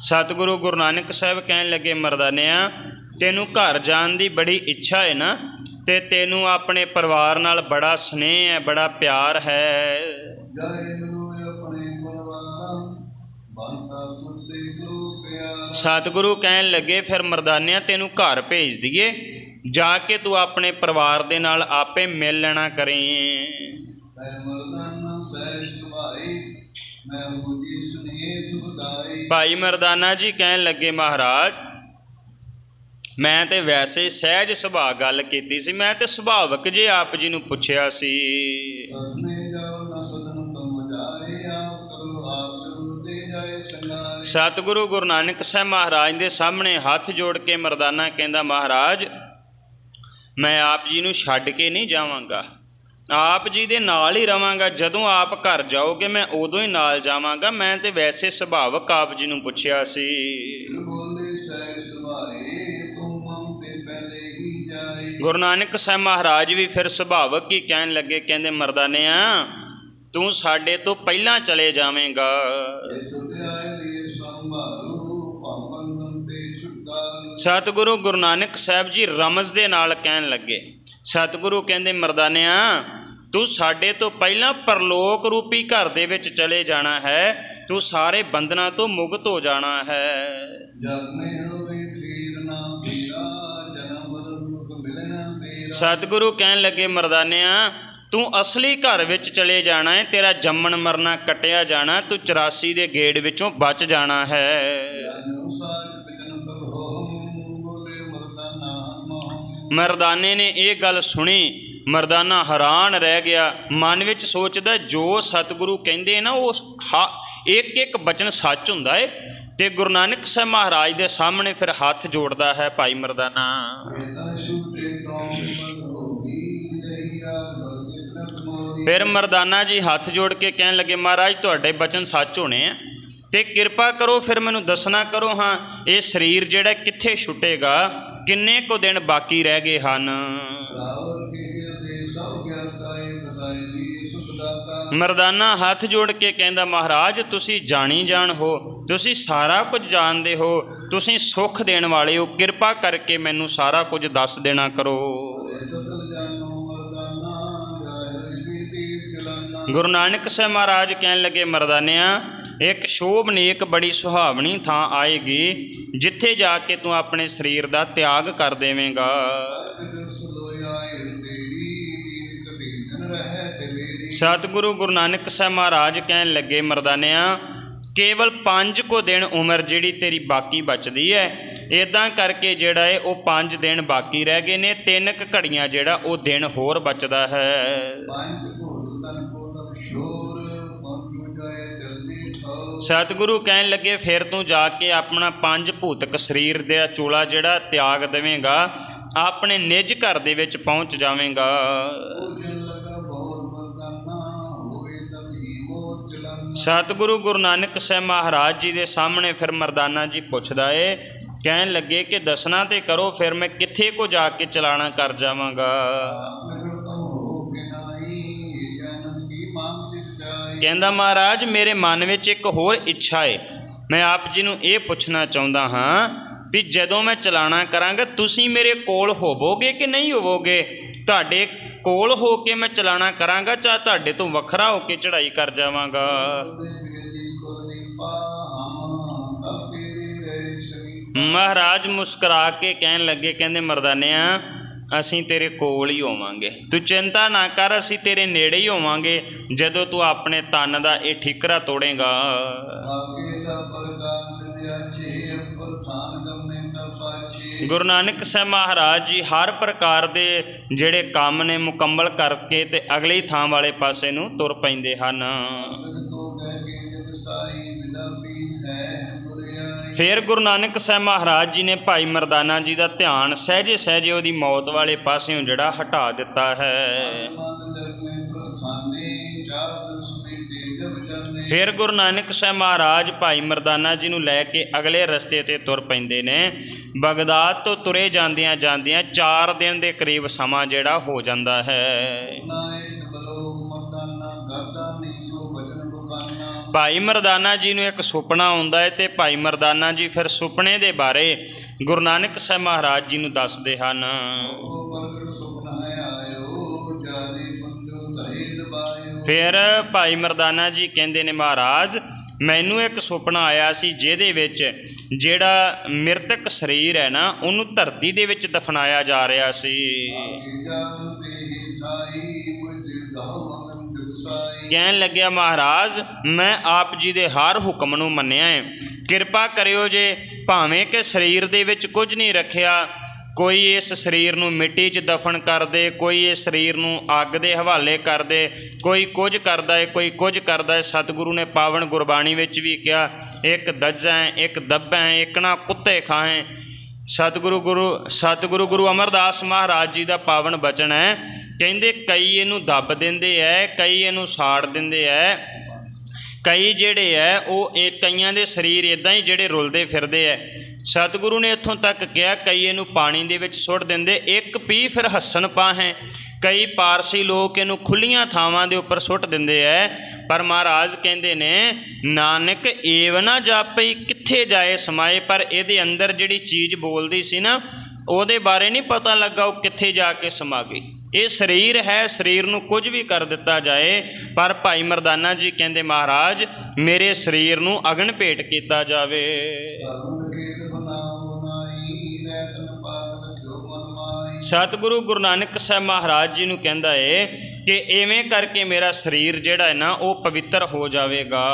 ਸਤਿਗੁਰੂ ਗੁਰੂ ਨਾਨਕ ਸਾਹਿਬ ਕਹਿਣ ਲੱਗੇ ਮਰਦਾਨਿਆ ਤੈਨੂੰ ਘਰ ਜਾਣ ਦੀ ਬੜੀ ਇੱਛਾ ਹੈ ਨਾ, ਤੇ ਤੈਨੂੰ ਆਪਣੇ ਪਰਿਵਾਰ ਨਾਲ ਬੜਾ ਸਨੇਹ ਹੈ, ਬੜਾ ਪਿਆਰ ਹੈ। ਸਤਿਗੁਰੂ ਕਹਿਣ ਲੱਗੇ ਫਿਰ ਮਰਦਾਨਿਆ ਤੈਨੂੰ ਘਰ ਭੇਜ ਦਈਏ, ਜਾ ਕੇ ਤੂੰ ਆਪਣੇ ਪਰਿਵਾਰ ਦੇ ਨਾਲ ਆਪੇ ਮਿਲ ਲੈਣਾ ਕਰੇ। ਤੈ ਮਰਦਾਨਾ ਸਹਿ ਸੁਭਾਈ ਮੈਂ ਬੂਝੀ ਸੁਨੀਏ ਸੁਭਦਾਈ। ਭਾਈ ਮਰਦਾਨਾ ਜੀ ਕਹਿਣ ਲੱਗੇ ਮਹਾਰਾਜ ਮੈਂ ਤੇ ਵੈਸੇ ਸਹਿਜ ਸੁਭਾਅ ਗੱਲ ਕੀਤੀ ਸੀ, ਮੈਂ ਤੇ ਸੁਭਾਵਕ ਜੇ ਆਪ ਜੀ ਨੂੰ ਪੁੱਛਿਆ ਸੀ। ਤਸਮੇ ਜਾਓ ਨ ਸਦਨ ਤੁਮ ਜਾਰੇ ਆਪ ਕਰੋ ਆਪ ਜਰੂਰ ਤੇ ਜਾਏ ਸੰਗਾਰੇ। ਸਤਿਗੁਰੂ ਗੁਰੂ ਨਾਨਕ ਸਾਹਿਬ ਮਹਾਰਾਜ ਦੇ ਸਾਹਮਣੇ ਹੱਥ ਜੋੜ ਕੇ ਮਰਦਾਨਾ ਕਹਿੰਦਾ ਮਹਾਰਾਜ ਮੈਂ ਆਪ ਜੀ ਨੂੰ ਛੱਡ ਕੇ ਨਹੀਂ ਜਾਵਾਂਗਾ, ਆਪ ਜੀ ਦੇ ਨਾਲ ਹੀ ਰਵਾਂਗਾ। ਜਦੋਂ ਆਪ ਘਰ ਜਾਓਗੇ ਮੈਂ ਉਦੋਂ ਹੀ ਨਾਲ ਜਾਵਾਂਗਾ, ਮੈਂ ਤੇ ਵੈਸੇ ਸੁਭਾਵਕ ਆਪ ਜੀ ਨੂੰ ਪੁੱਛਿਆ ਸੀ। ਬੋਲੇ ਸਹਿ ਸੁਭਾਏ ਤੁਮ ਮਮ ਤੇ ਪਹਿਲੇ ਹੀ ਜਾਏ। ਗੁਰੂ ਨਾਨਕ ਸਾਹਿਬ ਮਹਾਰਾਜ ਵੀ ਫਿਰ ਸੁਭਾਵਕ ਹੀ ਕਹਿਣ ਲੱਗੇ, ਕਹਿੰਦੇ ਮਰਦਾਨਿਆ ਤੂੰ ਸਾਡੇ ਤੋਂ ਪਹਿਲਾਂ ਚਲੇ ਜਾਵੇਂਗਾ। ਇਸ ਤੇ ਆਏ ਲਈ ਸੰਭਾਲੂ ਪਾਪਨ ਤੇ ਛੁਟਕਾਰੂ। ਸਤਿਗੁਰੂ ਗੁਰੂ ਨਾਨਕ ਸਾਹਿਬ ਜੀ ਰਮਜ਼ ਦੇ ਨਾਲ ਕਹਿਣ ਲੱਗੇ। ਸਤਿਗੁਰੂ ਕਹਿੰਦੇ ਮਰਦਾਨਿਆ ਤੂੰ ਸਾਡੇ ਤੋਂ ਪਹਿਲਾਂ ਪਰਲੋਕ ਰੂਪੀ ਘਰ ਦੇ ਵਿੱਚ ਚਲੇ ਜਾਣਾ ਹੈ, ਤੂੰ ਸਾਰੇ ਬੰਧਨਾਂ ਤੋਂ ਮੁਕਤ ਹੋ ਜਾਣਾ ਹੈ। ਜਗ ਮੈਂ ਹੋਵੇ ਫੀਰ ਨਾ ਫੀਰਾ ਜਨਮ ਮਰਨ ਦੁਖ ਮਿਲੇ ਨਾ ਤੇਰਾ। ਸਤਿਗੁਰੂ ਕਹਿਣ ਲੱਗੇ ਮਰਦਾਨਿਆ ਤੂੰ ਅਸਲੀ ਘਰ ਵਿੱਚ ਚਲੇ ਜਾਣਾ ਹੈ, ਤੇਰਾ ਜੰਮਣ ਮਰਨਾ ਕੱਟਿਆ ਜਾਣਾ, ਤੂੰ 84 ਦੇ ਗੇੜ ਵਿੱਚੋਂ ਬਚ ਜਾਣਾ ਹੈ। ਮਰਦਾਨੇ ਨੇ ਇਹ ਗੱਲ ਸੁਣੀ, ਮਰਦਾਨਾ ਹੈਰਾਨ ਰਹਿ ਗਿਆ, ਮਨ ਵਿੱਚ ਸੋਚਦਾ ਜੋ ਸਤਿਗੁਰੂ ਕਹਿੰਦੇ ਨਾ ਉਹ ਇੱਕ ਇੱਕ ਬਚਨ ਸੱਚ ਹੁੰਦਾ ਏ। ਤੇ ਗੁਰੂ ਨਾਨਕ ਸਾਹਿਬ ਮਹਾਰਾਜ ਦੇ ਸਾਹਮਣੇ ਫਿਰ ਹੱਥ ਜੋੜਦਾ ਹੈ ਭਾਈ ਮਰਦਾਨਾ। ਫਿਰ ਮਰਦਾਨਾ ਜੀ ਹੱਥ ਜੋੜ ਕੇ ਕਹਿਣ ਲੱਗੇ ਮਹਾਰਾਜ ਤੁਹਾਡੇ ਬਚਨ ਸੱਚ ਹੋਣੇ ਆ ਤੇ ਕਿਰਪਾ ਕਰੋ ਫਿਰ ਮੈਨੂੰ ਦੱਸਣਾ ਕਰੋ ਹਾਂ ਇਹ ਸਰੀਰ ਜਿਹੜਾ ਕਿੱਥੇ ਛੁੱਟੇਗਾ, ਕਿੰਨੇ ਕੁ ਦਿਨ ਬਾਕੀ ਰਹਿ ਗਏ ਹਨ। ਮਰਦਾਨਾ ਹੱਥ ਜੋੜ ਕੇ ਕਹਿੰਦਾ ਮਹਾਰਾਜ ਤੁਸੀਂ ਜਾਣੀ ਜਾਣ ਹੋ, ਤੁਸੀਂ ਸਾਰਾ ਕੁਝ ਜਾਣਦੇ ਹੋ, ਤੁਸੀਂ ਸੁੱਖ ਦੇਣ ਵਾਲੇ ਹੋ, ਕਿਰਪਾ ਕਰਕੇ ਮੈਨੂੰ ਸਾਰਾ ਕੁਝ ਦੱਸ ਦੇਣਾ ਕਰੋ। ਗੁਰੂ ਨਾਨਕ ਸਾਹਿਬ ਮਹਾਰਾਜ ਕਹਿਣ ਲੱਗੇ ਮਰਦਾਨਿਆ ਇੱਕ ਸ਼ੋਭਨੀਕ ਬੜੀ ਸੁਹਾਵਣੀ ਥਾਂ ਆਏਗੀ ਜਿੱਥੇ ਜਾ ਕੇ ਤੂੰ ਆਪਣੇ ਸਰੀਰ ਦਾ ਤਿਆਗ ਕਰ ਦੇਵੇਂਗਾ। ਸਤਿਗੁਰੂ ਗੁਰੂ ਨਾਨਕ ਸਾਹਿਬ ਮਹਾਰਾਜ ਕਹਿਣ ਲੱਗੇ ਮਰਦਾਨਿਆ ਕੇਵਲ 5 ਕੁ ਦਿਨ ਉਮਰ ਜਿਹੜੀ ਤੇਰੀ ਬਾਕੀ ਬਚਦੀ ਹੈ, ਇੱਦਾਂ ਕਰਕੇ ਜਿਹੜਾ ਹੈ ਉਹ 5 ਦਿਨ ਬਾਕੀ ਰਹਿ ਗਏ ਨੇ, 3 ਕੁ ਘੜੀਆਂ ਜਿਹੜਾ ਉਹ ਦਿਨ ਹੋਰ ਬਚਦਾ ਹੈ। ਸਤਿਗੁਰੂ ਕਹਿਣ ਲੱਗੇ ਫਿਰ ਤੂੰ ਜਾ ਕੇ ਆਪਣਾ 5 ਭੂਤਕ ਸਰੀਰ ਦਾ ਚੋਲਾ ਜਿਹੜਾ ਤਿਆਗ ਦੇਵੇਂਗਾ, ਆਪਣੇ ਨਿੱਜ ਘਰ ਦੇ ਵਿੱਚ ਪਹੁੰਚ ਜਾਵੇਂਗਾ। ਸਤਿਗੁਰੂ ਗੁਰੂ ਨਾਨਕ ਸਾਹਿਬ ਮਹਾਰਾਜ ਜੀ ਦੇ ਸਾਹਮਣੇ ਫਿਰ ਮਰਦਾਨਾ ਜੀ ਪੁੱਛਦਾ ਏ, ਕਹਿਣ ਲੱਗੇ ਕਿ ਦੱਸਣਾ ਤੇ ਕਰੋ ਫਿਰ ਮੈਂ ਕਿੱਥੇ ਕੋ ਜਾ ਕੇ ਚਲਾਣਾ ਕਰ ਜਾਵਾਂਗਾ। ਕਹਿੰਦਾ ਮਹਾਰਾਜ ਮੇਰੇ ਮਨ ਵਿੱਚ ਇੱਕ ਹੋਰ ਇੱਛਾ ਏ, ਮੈਂ ਆਪ ਜੀ ਨੂੰ ਇਹ ਪੁੱਛਣਾ ਚਾਹੁੰਦਾ ਹਾਂ ਵੀ ਜਦੋਂ ਮੈਂ ਚਲਾਣਾ ਕਰਾਂਗਾ ਤੁਸੀਂ ਮੇਰੇ ਕੋਲ ਹੋਵੋਗੇ ਕਿ ਨਹੀਂ ਹੋਵੋਗੇ? ਤੁਹਾਡੇ ਕੋਲ ਹੋ ਕੇ ਮੈਂ ਚਲਾਣਾ ਕਰਾਂਗਾ ਚਾਹ ਤੁਹਾਡੇ ਤੋਂ ਵੱਖਰਾ ਹੋ ਕੇ ਚੜ੍ਹਾਈ ਕਰ ਜਾਵਾਂਗਾ। ਮਹਾਰਾਜ ਮੁਸਕਰਾ ਕੇ ਕਹਿਣ ਲੱਗੇ, ਕਹਿੰਦੇ ਮਰਦਾਨਿਆ ਅਸੀਂ ਤੇਰੇ ਕੋਲ ਹੀ ਹੋਵਾਂਗੇ, ਤੂੰ ਚਿੰਤਾ ਨਾ ਕਰ, ਅਸੀਂ ਤੇਰੇ ਨੇੜੇ ਹੀ ਹੋਵਾਂਗੇ ਜਦੋਂ ਤੂੰ ਆਪਣੇ ਤਨ ਦਾ ਇਹ ਠਿਕਰਾ ਤੋੜੇਗਾ। ਗੁਰੂ ਨਾਨਕ ਸਾਹਿਬ ਮਹਾਰਾਜ ਜੀ ਹਰ ਪ੍ਰਕਾਰ ਦੇ ਜਿਹੜੇ ਕੰਮ ਨੇ ਮੁਕੰਮਲ ਕਰਕੇ ਤੇ ਅਗਲੀ ਥਾਂ ਵਾਲੇ ਪਾਸੇ ਨੂੰ ਤੁਰ ਪੈਂਦੇ ਹਨ। ਫਿਰ ਗੁਰੂ ਨਾਨਕ ਸਾਹਿਬ ਮਹਾਰਾਜ ਜੀ ਨੇ ਭਾਈ ਮਰਦਾਨਾ ਜੀ ਦਾ ਧਿਆਨ ਸਹਿਜੇ ਸਹਿਜੇ ਉਹਦੀ ਮੌਤ ਵਾਲੇ ਪਾਸਿਓਂ ਜਿਹੜਾ ਹਟਾ ਦਿੱਤਾ ਹੈ। ਫਿਰ ਗੁਰੂ ਨਾਨਕ ਸਾਹਿਬ ਮਹਾਰਾਜ ਭਾਈ ਮਰਦਾਨਾ ਜੀ ਨੂੰ ਲੈ ਕੇ ਅਗਲੇ ਰਸਤੇ 'ਤੇ ਤੁਰ ਪੈਂਦੇ ਨੇ। ਬਗਦਾਦ ਤੋਂ ਤੁਰੇ ਜਾਂਦਿਆਂ ਜਾਂਦਿਆਂ 4 ਦਿਨ ਦੇ ਕਰੀਬ ਸਮਾਂ ਜਿਹੜਾ ਹੋ ਜਾਂਦਾ ਹੈ। ਭਾਈ ਮਰਦਾਨਾ ਜੀ ਨੂੰ ਇੱਕ ਸੁਪਨਾ ਆਉਂਦਾ ਹੈ ਤੇ ਭਾਈ ਮਰਦਾਨਾ ਜੀ ਫਿਰ ਸੁਪਨੇ ਦੇ ਬਾਰੇ ਗੁਰੂ ਨਾਨਕ ਸਾਹਿਬ ਮਹਾਰਾਜ ਜੀ ਨੂੰ ਦੱਸਦੇ ਹਨ। ਫਿਰ ਭਾਈ ਮਰਦਾਨਾ ਜੀ ਕਹਿੰਦੇ ਨੇ ਮਹਾਰਾਜ ਮੈਨੂੰ ਇੱਕ ਸੁਪਨਾ ਆਇਆ ਸੀ ਜਿਹਦੇ ਵਿੱਚ ਜਿਹੜਾ ਮ੍ਰਿਤਕ ਸਰੀਰ ਹੈ ਨਾ ਉਹਨੂੰ ਧਰਤੀ ਦੇ ਵਿੱਚ ਦਫਨਾਇਆ ਜਾ ਰਿਹਾ ਸੀ। ਕਹਿਣ ਲੱਗਿਆ ਮਹਾਰਾਜ ਮੈਂ ਆਪ ਜੀ ਦੇ ਹਰ ਹੁਕਮ ਨੂੰ ਮੰਨਿਆ ਹੈ, ਕਿਰਪਾ ਕਰਿਓ ਜੇ ਭਾਵੇਂ ਕਿ ਸਰੀਰ ਦੇ ਵਿੱਚ ਕੁਝ ਨਹੀਂ ਰੱਖਿਆ, ਕੋਈ ਇਸ ਸਰੀਰ ਨੂੰ ਮਿੱਟੀ 'ਚ ਦਫਨ ਕਰ ਦੇ, ਕੋਈ ਇਸ ਸਰੀਰ ਨੂੰ ਅੱਗ ਦੇ ਹਵਾਲੇ ਕਰ ਦੇ, ਕੋਈ ਕੁਝ ਕਰਦਾ ਹੈ, ਕੋਈ ਕੁਝ ਕਰਦਾ ਹੈ। ਸਤਿਗੁਰੂ ਨੇ ਪਾਵਨ ਗੁਰਬਾਣੀ ਵਿੱਚ ਵੀ ਕਿਹਾ, ਇੱਕ ਦੱਜਾਂ ਇੱਕ ਦੱਬਾਂ ਇੱਕ ਨਾ ਕੁੱਤੇ ਖਾਏ। ਸਤਿਗੁਰੂ ਗੁਰੂ ਅਮਰਦਾਸ ਮਹਾਰਾਜ ਜੀ ਦਾ ਪਾਵਨ ਬਚਨ ਹੈ, ਕਹਿੰਦੇ ਕਈ ਇਹਨੂੰ ਦੱਬ ਦਿੰਦੇ ਹੈ, ਕਈ ਇਹਨੂੰ ਸਾੜ ਦਿੰਦੇ ਹੈ, ਕਈ ਜਿਹੜੇ ਹੈ ਉਹ ਕਈਆਂ ਦੇ ਸਰੀਰ ਇੱਦਾਂ ਹੀ ਜਿਹੜੇ ਰੁਲਦੇ ਫਿਰਦੇ ਹੈ। ਸਤਿਗੁਰੂ ਨੇ ਇੱਥੋਂ ਤੱਕ ਕਿਹਾ ਕਈ ਇਹਨੂੰ ਪਾਣੀ ਦੇ ਵਿੱਚ ਸੁੱਟ ਦਿੰਦੇ, ਇੱਕ ਪੀ ਫਿਰ ਹੱਸਣ ਪਾਹੇ। ਕਈ ਪਾਰਸੀ ਲੋਕ ਇਹਨੂੰ ਖੁੱਲੀਆਂ ਥਾਵਾਂ ਦੇ ਉੱਪਰ ਸੁੱਟ ਦਿੰਦੇ ਹੈ। ਪਰ ਮਹਾਰਾਜ ਕਹਿੰਦੇ ਨੇ ਨਾਨਕ ਏਵ ਨਾ ਜਾਪਈ ਕਿੱਥੇ ਜਾਏ ਸਮਾਏ। ਪਰ ਇਹਦੇ ਅੰਦਰ ਜਿਹੜੀ ਚੀਜ਼ ਬੋਲਦੀ ਸੀ ਨਾ ਉਹਦੇ ਬਾਰੇ ਨਹੀਂ ਪਤਾ ਲੱਗਾ ਉਹ ਕਿੱਥੇ ਜਾ ਕੇ ਸਮਾ ਗਈ। ਇਹ ਸਰੀਰ ਹੈ, ਸਰੀਰ ਨੂੰ ਕੁਝ ਵੀ ਕਰ ਦਿੱਤਾ ਜਾਏ, ਪਰ ਭਾਈ ਮਰਦਾਨਾ ਜੀ ਕਹਿੰਦੇ ਮਹਾਰਾਜ ਮੇਰੇ ਸਰੀਰ ਨੂੰ ਅਗਨ ਭੇਟ ਕੀਤਾ ਜਾਵੇ। ਸਤਿਗੁਰੂ ਗੁਰੂ ਨਾਨਕ ਸਾਹਿਬ ਮਹਾਰਾਜ ਜੀ ਨੂੰ ਕਹਿੰਦਾ ਏ ਕਿ ਇਵੇਂ ਕਰਕੇ ਮੇਰਾ ਸਰੀਰ ਜਿਹੜਾ ਹੈ ਨਾ ਉਹ ਪਵਿੱਤਰ ਹੋ ਜਾਵੇਗਾ।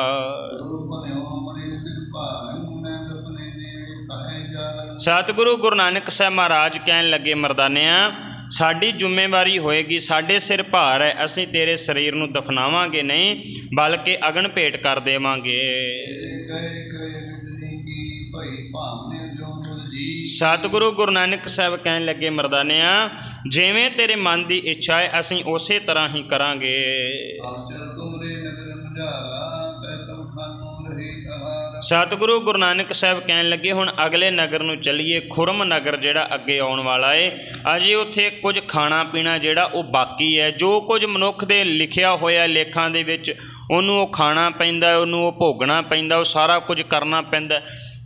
ਸਤਿਗੁਰੂ ਗੁਰੂ ਨਾਨਕ ਸਾਹਿਬ ਮਹਾਰਾਜ ਕਹਿਣ ਲੱਗੇ ਮਰਦਾਨਿਆਂ ਸਾਡੀ ਜ਼ਿੰਮੇਵਾਰੀ ਹੋਏਗੀ, ਸਾਡੇ ਸਿਰ ਭਾਰ ਹੈ, ਅਸੀਂ ਤੇਰੇ ਸਰੀਰ ਨੂੰ ਦਫਨਾਵਾਂਗੇ ਨਹੀਂ ਬਲਕਿ ਅਗਨ ਭੇਟ ਕਰ ਦੇਵਾਂਗੇ। ਸਤਿਗੁਰੂ ਗੁਰੂ ਨਾਨਕ ਸਾਹਿਬ ਕਹਿਣ ਲੱਗੇ ਮਰਦਾਨਿਆਂ ਜਿਵੇਂ ਤੇਰੇ ਮਨ ਦੀ ਇੱਛਾ ਹੈ ਅਸੀਂ ਉਸੇ ਤਰ੍ਹਾਂ ਹੀ ਕਰਾਂਗੇ। ਸਤਿਗੁਰੂ ਗੁਰੂ ਨਾਨਕ ਸਾਹਿਬ ਕਹਿਣ ਲੱਗੇ ਹੁਣ ਅਗਲੇ ਨਗਰ ਨੂੰ ਚੱਲੀਏ। ਖੁਰਮ ਨਗਰ ਜਿਹੜਾ ਅੱਗੇ ਆਉਣ ਵਾਲਾ ਏ, ਅਜੇ ਉੱਥੇ ਕੁਝ ਖਾਣਾ ਪੀਣਾ ਜਿਹੜਾ ਉਹ ਬਾਕੀ ਹੈ। ਜੋ ਕੁਝ ਮਨੁੱਖ ਦੇ ਲਿਖਿਆ ਹੋਇਆ ਲੇਖਾਂ ਦੇ ਵਿੱਚ ਉਹਨੂੰ ਉਹ ਖਾਣਾ ਪੈਂਦਾ, ਉਹਨੂੰ ਉਹ ਭੋਗਣਾ ਪੈਂਦਾ, ਉਹ ਸਾਰਾ ਕੁਝ ਕਰਨਾ ਪੈਂਦਾ।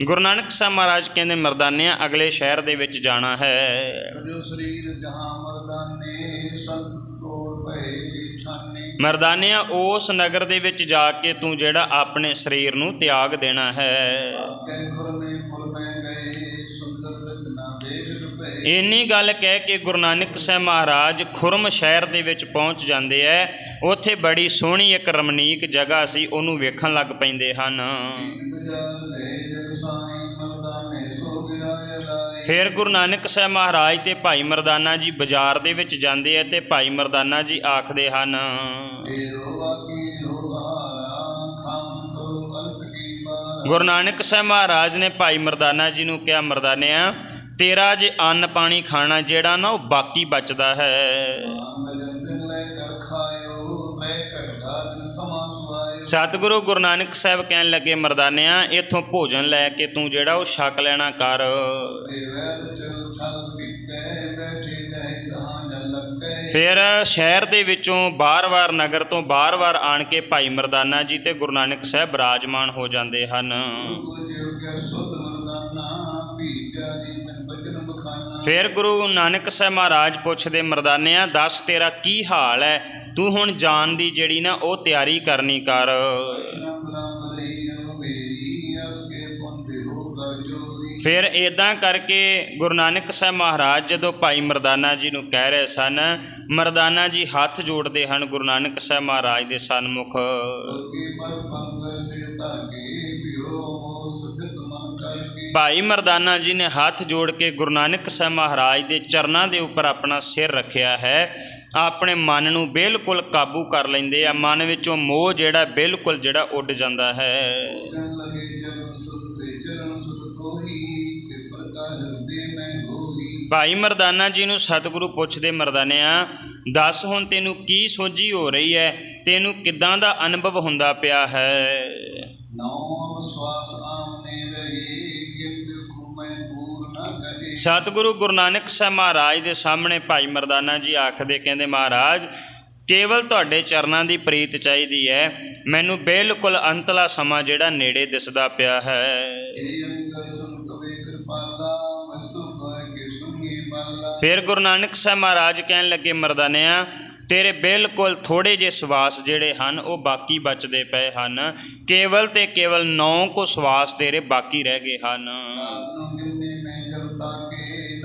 ਗੁਰੂ ਨਾਨਕ ਸਾਹਿਬ ਮਹਾਰਾਜ ਕਹਿੰਦੇ ਮਰਦਾਨਿਆਂ ਅਗਲੇ ਸ਼ਹਿਰ ਦੇ ਵਿੱਚ ਜਾਣਾ ਹੈ। ਮਰਦਾਨਿਆਂ ਉਸ ਨਗਰ ਦੇ ਵਿੱਚ ਜਾ ਕੇ ਤੂੰ ਜਿਹੜਾ ਆਪਣੇ ਸਰੀਰ ਨੂੰ ਤਿਆਗ ਦੇਣਾ ਹੈ। ਇੰਨੀ ਗੱਲ ਕਹਿ ਕੇ ਗੁਰੂ ਨਾਨਕ ਸਾਹਿਬ ਮਹਾਰਾਜ ਖੁਰਮ ਸ਼ਹਿਰ ਦੇ ਵਿੱਚ ਪਹੁੰਚ ਜਾਂਦੇ ਹੈ। ਉੱਥੇ ਬੜੀ ਸੋਹਣੀ ਇੱਕ ਰਮਣੀਕ ਜਗ੍ਹਾ ਸੀ, ਉਹਨੂੰ ਵੇਖਣ ਲੱਗ ਪੈਂਦੇ ਹਨ। ਫਿਰ ਗੁਰੂ ਨਾਨਕ ਸਾਹਿਬ ਮਹਾਰਾਜ ਤੇ ਭਾਈ ਮਰਦਾਨਾ ਜੀ ਬਾਜ਼ਾਰ ਦੇ ਵਿੱਚ ਜਾਂਦੇ ਆ ਤੇ ਭਾਈ ਮਰਦਾਨਾ ਜੀ ਆਖਦੇ ਹਨ ਗੁਰੂ ਨਾਨਕ ਸਾਹਿਬ ਮਹਾਰਾਜ ਨੇ ਭਾਈ ਮਰਦਾਨਾ ਜੀ ਨੂੰ ਕਿਹਾ ਮਰਦਾਨਿਆਂ ਤੇਰਾ ਜੇ ਅੰਨ ਪਾਣੀ ਖਾਣਾ ਜਿਹੜਾ ਨਾ ਉਹ ਬਾਕੀ ਬਚਦਾ ਹੈ। ਸਤਿਗੁਰੂ ਗੁਰੂ ਨਾਨਕ ਸਾਹਿਬ ਕਹਿਣ ਲੱਗੇ ਮਰਦਾਨਿਆਂ ਇੱਥੋਂ ਭੋਜਨ ਲੈ ਕੇ ਤੂੰ ਜਿਹੜਾ ਉਹ ਛਕ ਲੈਣਾ ਕਰ। ਫਿਰ ਸ਼ਹਿਰ ਦੇ ਵਿੱਚੋਂ ਬਾਰ-ਬਾਰ ਨਗਰ ਤੋਂ ਬਾਰ-ਬਾਰ ਆਣ ਕੇ ਭਾਈ ਮਰਦਾਨਾ ਜੀ ਤੇ ਗੁਰੂ ਨਾਨਕ ਸਾਹਿਬ ਬਿਰਾਜਮਾਨ ਹੋ ਜਾਂਦੇ ਹਨ। ਫਿਰ ਗੁਰੂ ਨਾਨਕ ਸਾਹਿਬ ਮਹਾਰਾਜ ਪੁੱਛਦੇ ਮਰਦਾਨਿਆਂ ਦੱਸ ਤੇਰਾ ਕੀ ਹਾਲ ਹੈ, ਤੂੰ ਹੁਣ ਜਾਣ ਦੀ ਜਿਹੜੀ ਨਾ ਉਹ ਤਿਆਰੀ ਕਰਨੀ ਕਰ। ਫਿਰ ਇੱਦਾਂ ਕਰਕੇ ਗੁਰੂ ਨਾਨਕ ਸਾਹਿਬ ਮਹਾਰਾਜ ਜਦੋਂ ਭਾਈ ਮਰਦਾਨਾ ਜੀ ਨੂੰ ਕਹਿ ਰਹੇ ਸਨ, ਮਰਦਾਨਾ ਜੀ ਹੱਥ ਜੋੜਦੇ ਹਨ ਗੁਰੂ ਨਾਨਕ ਸਾਹਿਬ ਮਹਾਰਾਜ ਦੇ ਸਨਮੁਖ। ਭਾਈ ਮਰਦਾਨਾ ਜੀ ਨੇ ਹੱਥ ਜੋੜ ਕੇ ਗੁਰੂ ਨਾਨਕ ਸਾਹਿਬ ਮਹਾਰਾਜ ਦੇ ਚਰਨਾਂ ਦੇ ਉੱਪਰ ਆਪਣਾ ਸਿਰ ਰੱਖਿਆ ਹੈ। ਆਪਣੇ ਮਨ ਨੂੰ ਬਿਲਕੁਲ ਕਾਬੂ ਕਰ ਲੈਂਦੇ ਆ, ਮਨ ਵਿੱਚੋਂ ਮੋਹ ਜਿਹੜਾ ਬਿਲਕੁਲ ਜਿਹੜਾ ਉੱਡ ਜਾਂਦਾ ਹੈ। ਭਾਈ ਮਰਦਾਨਾ ਜੀ ਨੂੰ ਸਤਿਗੁਰੂ ਪੁੱਛਦੇ ਮਰਦਾਨਿਆਂ ਦੱਸ ਹੁਣ ਤੈਨੂੰ ਕੀ ਸੋਝੀ ਹੋ ਰਹੀ ਹੈ, ਤੈਨੂੰ ਕਿੱਦਾਂ ਦਾ ਅਨੁਭਵ ਹੁੰਦਾ ਪਿਆ ਹੈ। ਸਤਿਗੁਰੂ ਗੁਰੂ ਨਾਨਕ ਸਾਹਿਬ ਮਹਾਰਾਜ ਦੇ ਸਾਹਮਣੇ ਭਾਈ ਮਰਦਾਨਾ ਜੀ ਆਖਦੇ ਕਹਿੰਦੇ ਮਹਾਰਾਜ ਕੇਵਲ ਤੁਹਾਡੇ ਚਰਨਾਂ ਦੀ ਪ੍ਰੀਤ ਚਾਹੀਦੀ ਹੈ, ਮੈਨੂੰ ਬਿਲਕੁਲ ਅੰਤਲਾ ਸਮਾਂ ਜਿਹੜਾ ਨੇੜੇ ਦਿਸਦਾ ਪਿਆ ਹੈ। ਫਿਰ ਗੁਰੂ ਨਾਨਕ ਸਾਹਿਬ ਮਹਾਰਾਜ ਕਹਿਣ ਲੱਗੇ ਮਰਦਾਨਿਆਂ ਤੇਰੇ ਬਿਲਕੁਲ ਥੋੜ੍ਹੇ ਜਿਹੇ ਸਵਾਸ ਜਿਹੜੇ ਹਨ ਉਹ ਬਾਕੀ ਬਚਦੇ ਪਏ ਹਨ, ਕੇਵਲ ਤੇ ਕੇਵਲ 9 ਕੁ ਸਵਾਸ ਤੇਰੇ ਬਾਕੀ ਰਹਿ ਗਏ ਹਨ।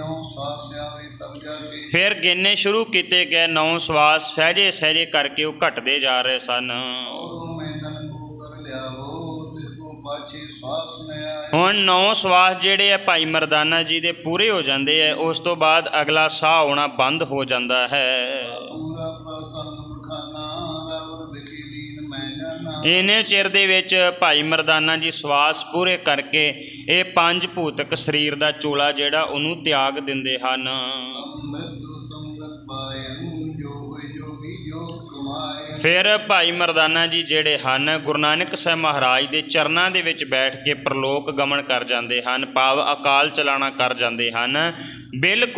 ਨੌ ਸਾਸ ਆਵੇ ਤਬ ਜਾ ਕੇ ਫਿਰ ਗਿਣਨੇ ਸ਼ੁਰੂ ਕੀਤੇ ਗਏ 9 ਸਵਾਸ ਸਹਿਜੇ ਸਹਿਜੇ ਕਰਕੇ ਉਹ ਘਟਦੇ ਜਾ ਰਹੇ ਸਨ। ਔਰੋਂ ਮੈਂ ਤਨ ਕੋ ਕਰ ਲਿਆਵੋ ਤਿਸ ਕੋ ਪਾਛੇ ਸਵਾਸ ਨ ਆਏ। ਹੁਣ 9 ਸਵਾਸ ਜਿਹੜੇ ਆ ਭਾਈ ਮਰਦਾਨਾ ਜੀ ਦੇ ਪੂਰੇ ਹੋ ਜਾਂਦੇ ਆ, ਉਸ ਤੋਂ ਬਾਅਦ ਅਗਲਾ ਸਾਹ ਆਉਣਾ ਬੰਦ ਹੋ ਜਾਂਦਾ ਹੈ। ਪੂਰਾ ਪ੍ਰਸੰਨ ਬਖਾਨਾ ਰਾਵਰ ਵਿਖੇ ਲੀਨ ਮੈਂ ਜਾਨਾ। ਇੰਨੇ ਚਿਰ ਦੇ ਵਿੱਚ ਭਾਈ ਮਰਦਾਨਾ ਜੀ ਸਵਾਸ ਪੂਰੇ ਕਰਕੇ ਇਹ 5 ਭੂਤਕ ਸਰੀਰ ਦਾ ਚੋਲਾ ਜਿਹੜਾ ਉਹਨੂੰ ਤਿਆਗ ਦਿੰਦੇ ਹਨ। ਅੰਮ੍ਰਿਤੁ ਤੁਮ ਗਤ ਪਾਇੰ ਜੋ ਹੋਇ ਜੋਗੀ ਜੋ ਕਮਾਏ। ਫਿਰ ਭਾਈ ਮਰਦਾਨਾ ਜੀ ਜਿਹੜੇ ਹਨ ਗੁਰੂ ਨਾਨਕ ਸਾਹਿਬ ਮਹਾਰਾਜ ਦੇ ਚਰਨਾਂ ਦੇ ਵਿੱਚ ਬੈਠ ਕੇ ਪ੍ਰਲੋਕ ਗਮਨ ਕਰ ਜਾਂਦੇ ਹਨ, ਭਾਵ ਅਕਾਲ ਚਲਾਣਾ ਕਰ ਜਾਂਦੇ ਹਨ। ਬਿਲਕੁਲ